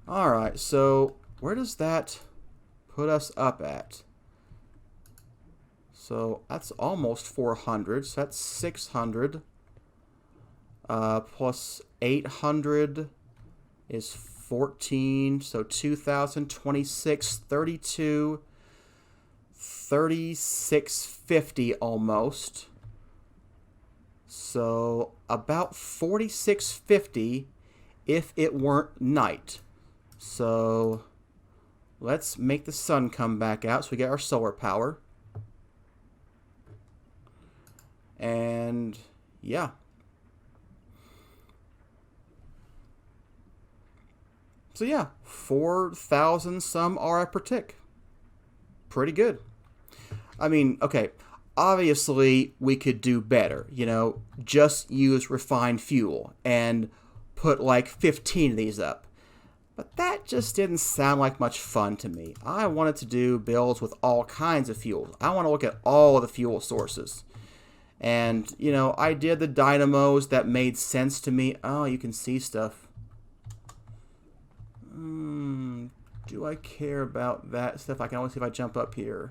Alright, so where does that put us up at? So that's almost 400, so that's 600. Plus 800 is 14, so 2,000, 26, 32, 3650 almost. So about 4650 if it weren't night. So let's make the sun come back out so we get our solar power. And yeah. So yeah, 4,000 some RF per tick. Pretty good. I mean, okay, obviously we could do better, you know, just use refined fuel and put like 15 of these up. But that just didn't sound like much fun to me. I wanted to do builds with all kinds of fuels. I want to look at all the fuel sources. And, you know, I did the dynamos that made sense to me. Oh, you can see stuff. Do I care about that stuff? I can only see if I jump up here.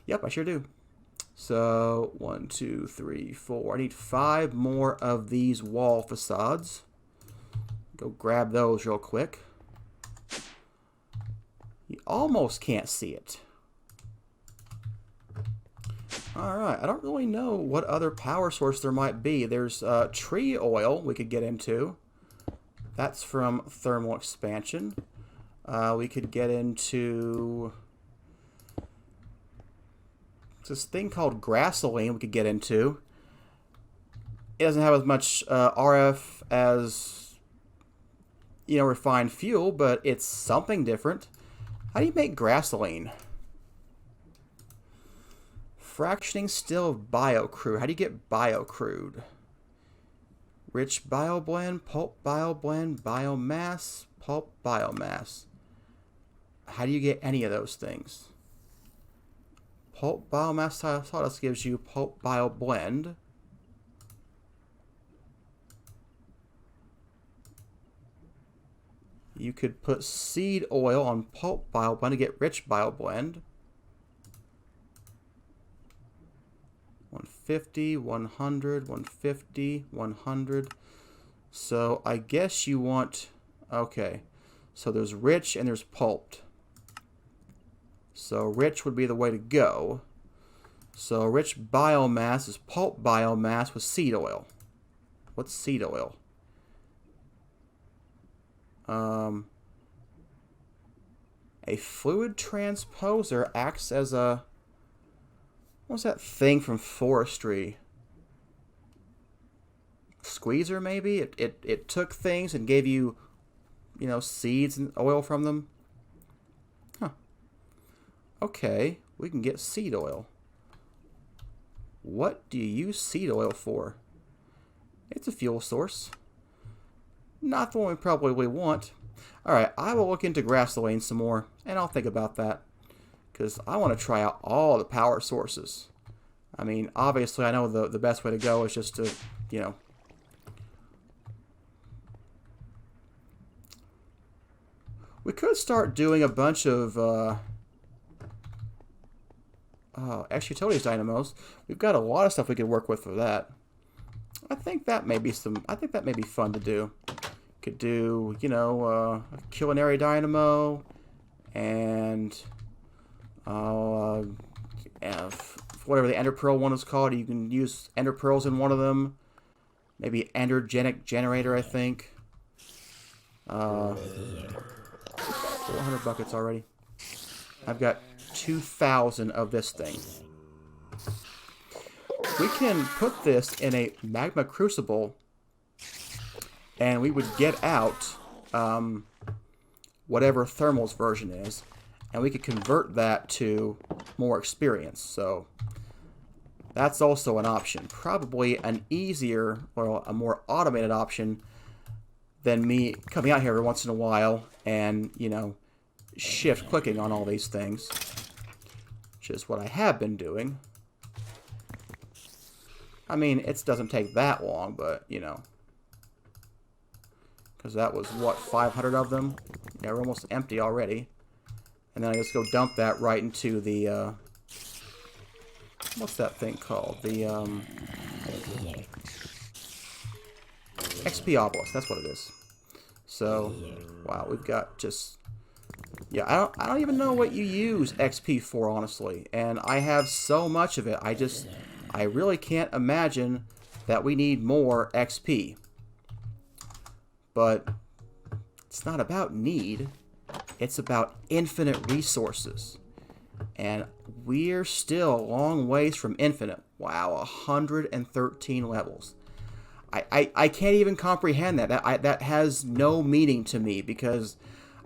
Yep, I sure do. So, 1, 2, 3, 4. I need 5 more of these wall facades. Go grab those real quick. You almost can't see it. Alright, I don't really know what other power source there might be. There's tree oil we could get into. That's from thermal expansion. We could get into this thing called grassoline we could get into. It doesn't have as much RF as, you know, refined fuel, but it's something different. How do you make grassoline? Fractioning still of biocrude. How do you get biocrude? Rich bioblend, pulp bioblend, biomass, pulp biomass. How do you get any of those things? Pulp biomass sawdust gives you pulp bioblend. You could put seed oil on pulp bioblend to get rich bioblend. 150, 100, 150, 100. So I guess you want, okay. So there's rich and there's pulped. So rich would be the way to go. So rich biomass is pulp biomass with seed oil. What's seed oil? A fluid transposer acts as a, what's that thing from forestry? Squeezer, maybe? It took things and gave you, you know, seeds and oil from them. Huh. Okay, we can get seed oil. What do you use seed oil for? It's a fuel source. Not the one we probably want. Alright, I will look into grassoline some more, and I'll think about that. Because I want to try out all the power sources. I mean, obviously, I know the best way to go is just to, you know, we could start doing a bunch of ex-utilities dynamos. We've got a lot of stuff we could work with for that. I think that may be fun to do. Could do, you know, a culinary dynamo and whatever the ender pearl one is called. You can use ender pearls in one of them. Maybe endergenic generator, I think. 400 buckets already. I've got 2,000 of this thing. We can put this in a magma crucible, and we would get out whatever thermal's version is, and we could convert that to more experience. So that's also an option. Probably an easier or a more automated option than me coming out here every once in a while and, you know, shift clicking on all these things, which is what I have been doing. I mean, it doesn't take that long, but, you know. Because that was, what, 500 of them? Yeah, we're almost empty already. And then I just go dump that right into the, what's that thing called? The, XP obelisk, that's what it is. So, wow, we've got just... Yeah, I don't even know what you use XP for, honestly. And I have so much of it, I really can't imagine that we need more XP. But it's not about need, it's about infinite resources. And we're still a long ways from infinite. Wow, 113 levels. I can't even comprehend that. That has no meaning to me because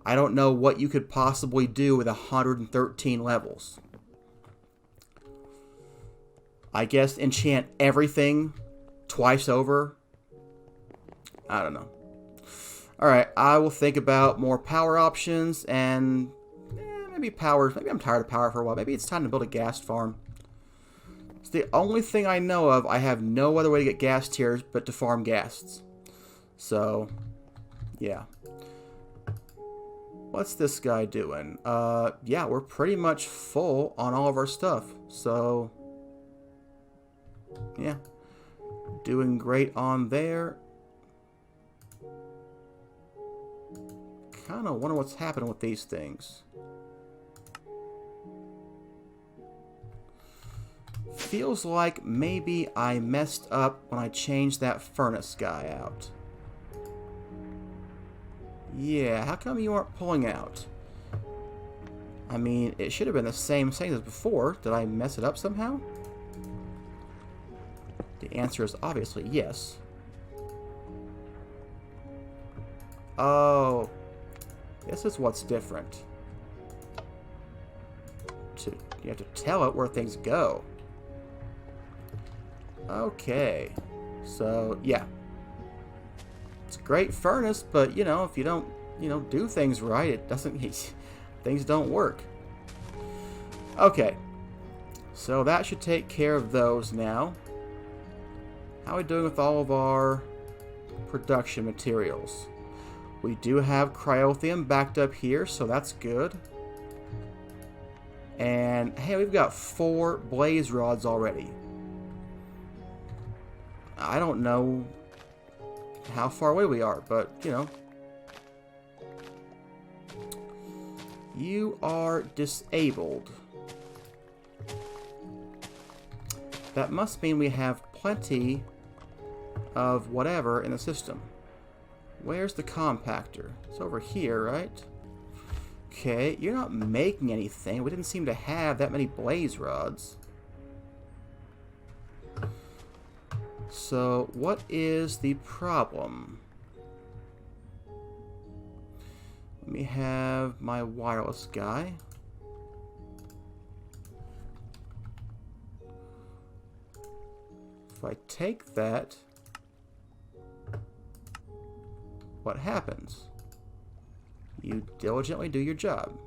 I don't know what you could possibly do with 113 levels. I guess enchant everything twice over. I don't know. Alright, I will think about more power options and maybe powers. Maybe I'm tired of power for a while. Maybe it's time to build a gas farm. It's the only thing I know of. I have no other way to get gas tiers but to farm ghasts. So, yeah. What's this guy doing? Yeah, we're pretty much full on all of our stuff. So, yeah. Doing great on there. Kind of wonder what's happening with these things. Feels like maybe I messed up when I changed that furnace guy out. Yeah, how come you aren't pulling out? I mean, it should have been the same thing as before. Did I mess it up somehow? The answer is obviously yes. Oh, this is what's different. You have to tell it where things go. Okay, so yeah, it's a great furnace, but you know, if you don't, do things right, it doesn't. Things don't work. Okay, so that should take care of those now. How are we doing with all of our production materials? We do have cryothium backed up here, so that's good. And hey, we've got 4 blaze rods already. I don't know how far away we are, but, you are disabled. That must mean we have plenty of whatever in the system. Where's the compactor? It's over here, right? Okay, you're not making anything. We didn't seem to have that many blaze rods. So, what is the problem? Let me have my wireless guy. If I take that, what happens? You diligently do your job.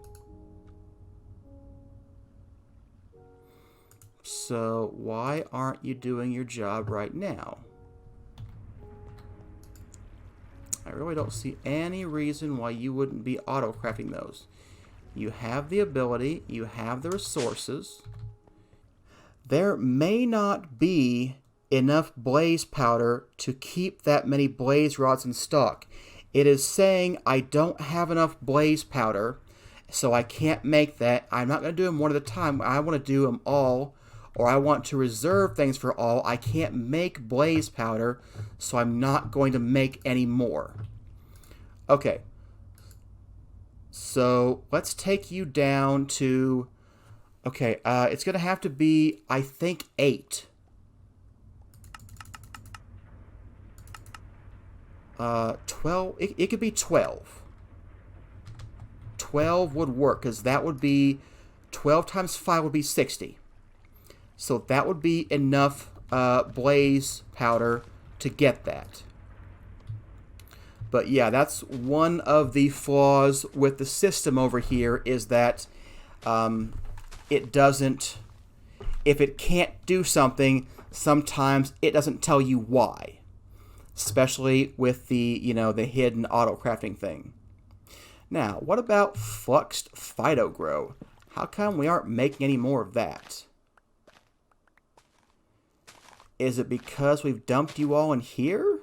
So why aren't you doing your job right now? I really don't see any reason why you wouldn't be auto-crafting those. You have the ability, you have the resources. There may not be enough blaze powder to keep that many blaze rods in stock. It is saying I don't have enough blaze powder, so I can't make that. I'm not going to do them one at a time. I want to do them all, or I want to reserve things for all. I can't make blaze powder, so I'm not going to make any more. Okay. So let's take you down to... Okay, it's going to have to be, I think, 8. 12, it could be 12. 12 would work, because that would be, 12 times 5 would be 60. So that would be enough blaze powder to get that. But yeah, that's one of the flaws with the system over here, is that it doesn't, if it can't do something, sometimes it doesn't tell you why. especially with the, the hidden auto crafting thing. Now, what about fluxed phyto grow? How come we aren't making any more of that? Is it because we've dumped you all in here?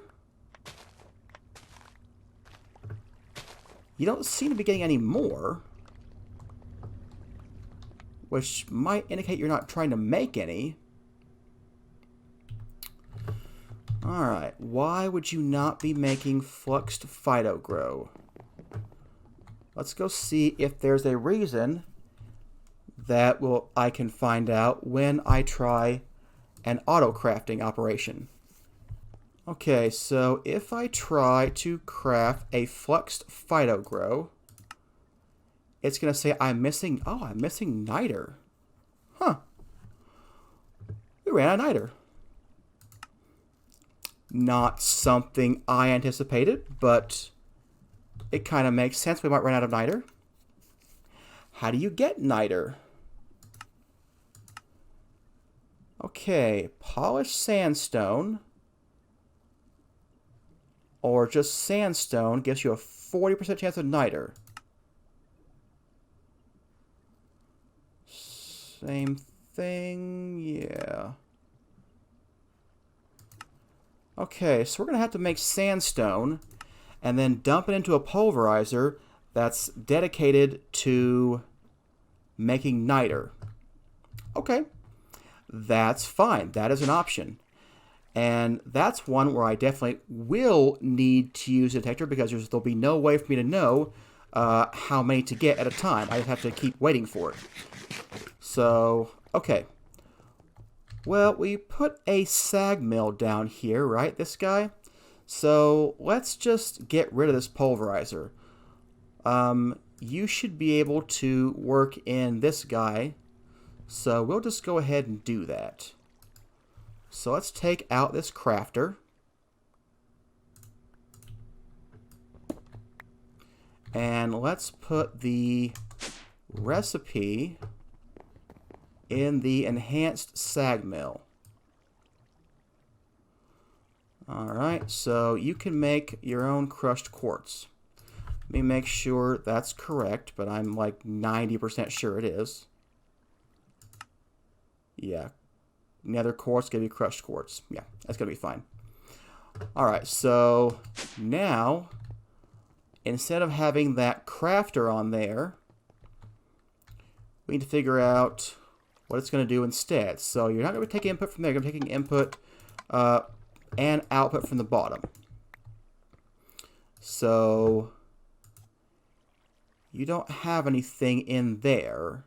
You don't seem to be getting any more, which might indicate you're not trying to make any. Alright, why would you not be making fluxed phyto grow? Let's go see if there's a reason that I can find out when I try an auto crafting operation. Okay, so if I try to craft a fluxed phyto grow, it's going to say I'm missing niter. Huh. We ran out of niter. Not something I anticipated, but it kind of makes sense. We might run out of niter. How do you get niter? Okay, polished sandstone or just sandstone gives you a 40% chance of niter. Same thing, yeah. Okay, so we're going to have to make sandstone and then dump it into a pulverizer that's dedicated to making niter. Okay, that's fine. That is an option. And that's one where I definitely will need to use a detector because there'll be no way for me to know how many to get at a time. I have to keep waiting for it. So, okay. Well, we put a sag mill down here, right? This guy. So let's just get rid of this pulverizer. You should be able to work in this guy. So we'll just go ahead and do that. So let's take out this crafter. And let's put the recipe in the enhanced sag mill. Alright, so you can make your own crushed quartz. Let me make sure that's correct, but I'm like 90% sure it is. Yeah. Nether quartz gonna be crushed quartz. Yeah, that's gonna be fine. Alright, so now instead of having that crafter on there, we need to figure out what it's going to do instead. So you're not going to be taking input from there. You're going to be taking input and output from the bottom. So you don't have anything in there.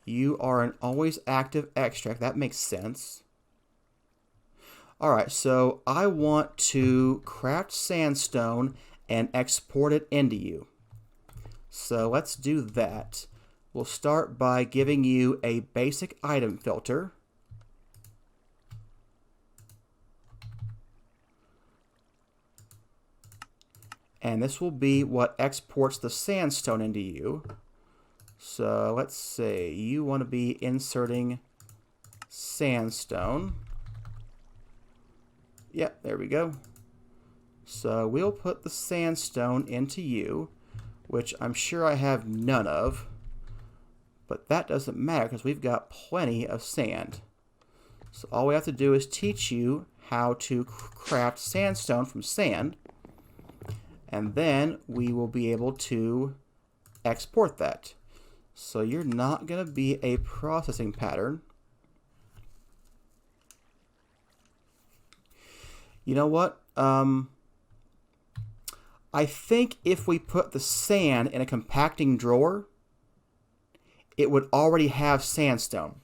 You are an always active extract. That makes sense. Alright, so I want to craft sandstone and export it into you. So let's do that. We'll start by giving you a basic item filter. And this will be what exports the sandstone into you. So let's say you want to be inserting sandstone. Yep, there we go. So we'll put the sandstone into you, which I'm sure I have none of. But that doesn't matter because we've got plenty of sand. So all we have to do is teach you how to craft sandstone from sand. And then we will be able to export that. So you're not going to be a processing pattern. You know what? I think if we put the sand in a compacting drawer, it would already have sandstone.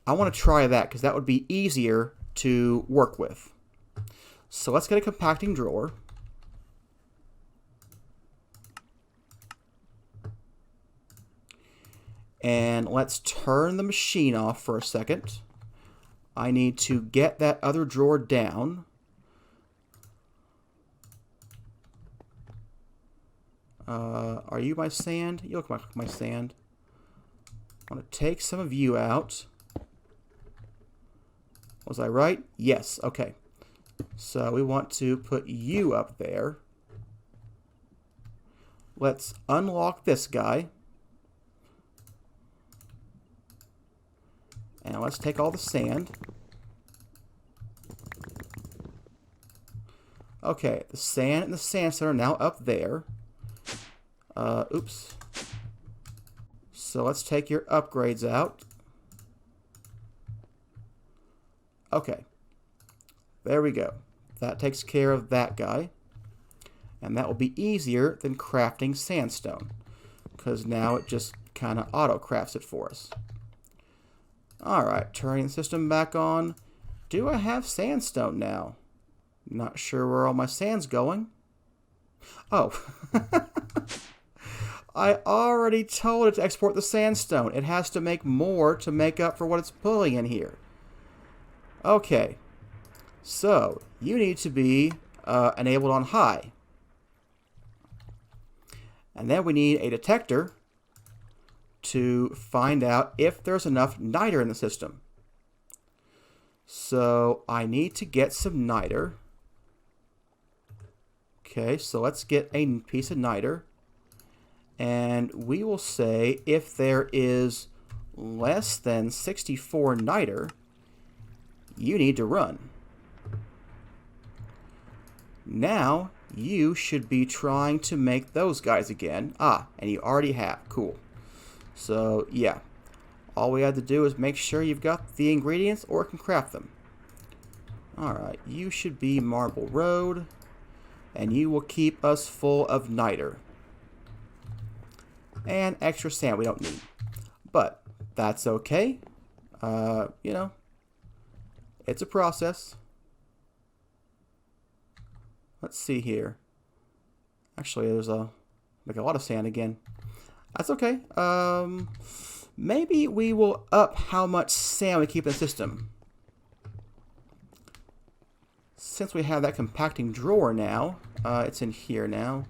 I want to try that because that would be easier to work with. So let's get a compacting drawer. And let's turn the machine off for a second. I need to get that other drawer down. Are you my sand? You look like my sand. I want to take some of you out. Was I right? Yes. Okay. So we want to put you up there. Let's unlock this guy. And let's take all the sand. Okay, the sand and the sandstone are now up there. Oops. So let's take your upgrades out. Okay. There we go. That takes care of that guy. And that will be easier than crafting sandstone, because now it just kind of auto crafts it for us. Alright, turning the system back on. Do I have sandstone now? Not sure where all my sand's going. Oh. I already told it to export the sandstone. It has to make more to make up for what it's pulling in here. Okay. So, you need to be enabled on high. And then we need a detector to find out if there's enough niter in the system. So I need to get some niter. Okay, so let's get a piece of niter. And we will say if there is less than 64 niter, you need to run. Now you should be trying to make those guys again. Ah, and you already have. Cool. So, yeah. All we have to do is make sure you've got the ingredients or can craft them. Alright, you should be Marble Road. And you will keep us full of niter. And extra sand we don't need. But, that's okay. You know, it's a process. Let's see here. Actually, there's like a lot of sand again. That's okay. Maybe we will up how much sand we keep in the system. Since we have that compacting drawer now, it's in here now.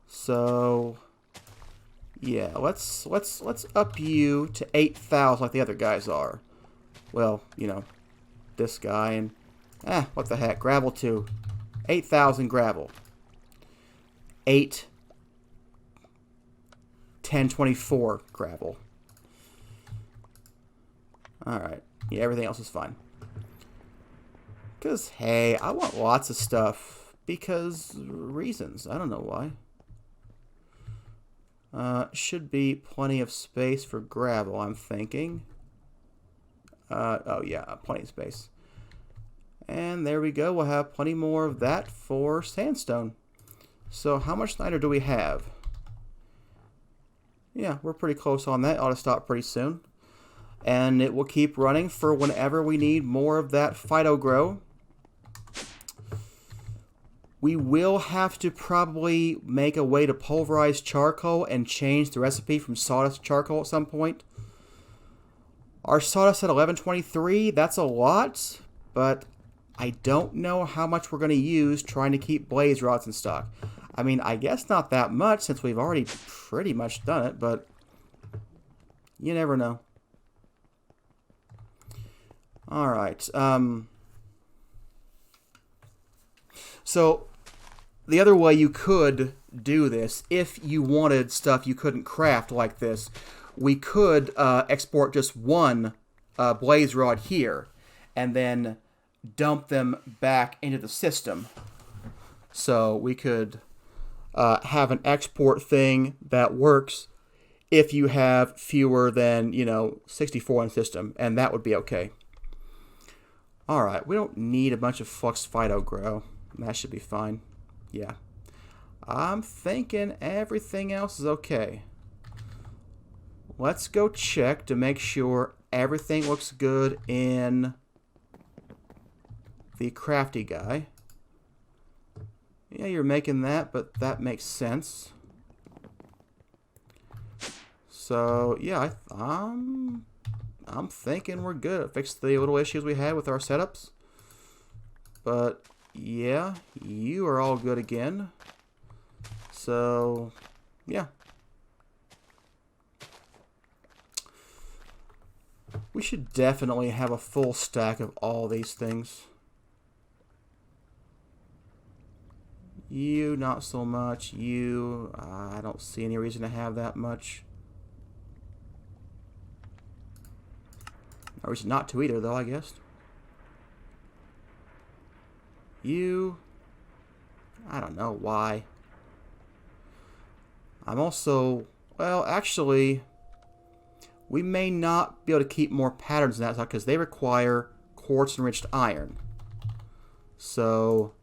So, yeah, let's up you to 8,000 like the other guys are. Well, you know, this guy and what the heck, gravel too. 8,000 gravel. 8 1024 gravel. Alright. Yeah, everything else is fine. Because, hey, I want lots of stuff. Because reasons. I don't know why. Should be plenty of space for gravel, I'm thinking. Oh, yeah, plenty of space. And there we go. We'll have plenty more of that for sandstone. So how much niter do we have? Yeah, we're pretty close on that. Ought to stop pretty soon. And it will keep running for whenever we need more of that phyto grow. We will have to probably make a way to pulverize charcoal and change the recipe from sawdust to charcoal at some point. Our sawdust at 1123, that's a lot, but I don't know how much we're going to use trying to keep blaze rods in stock. I mean, I guess not that much since we've already pretty much done it, but you never know. Alright, so the other way you could do this, if you wanted stuff you couldn't craft like this, we could export just one blaze rod here and then dump them back into the system. So we could have an export thing that works if you have fewer than, 64 in the system, and that would be okay. Alright, we don't need a bunch of flux phyto grow. That should be fine. Yeah. I'm thinking everything else is okay. Let's go check to make sure everything looks good in the crafty guy. Yeah, you're making that, but that makes sense. So, yeah, I'm thinking we're good. I fixed the little issues we had with our setups. But, yeah, you are all good again. So, yeah. We should definitely have a full stack of all these things. You, not so much. You, I don't see any reason to have that much. No reason not to either, though, I guess. You, I don't know why. I'm also, well, actually, we may not be able to keep more patterns in that because they require quartz enriched iron. So,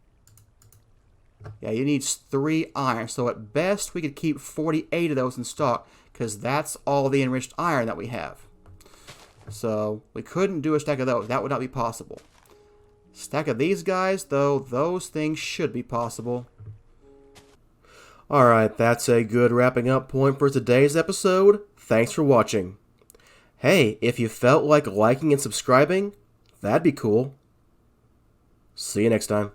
yeah, you need 3 iron. So at best, we could keep 48 of those in stock because that's all the enriched iron that we have. So we couldn't do a stack of those. That would not be possible. Stack of these guys, though, those things should be possible. Alright, that's a good wrapping up point for today's episode. Thanks for watching. Hey, if you felt like liking and subscribing, that'd be cool. See you next time.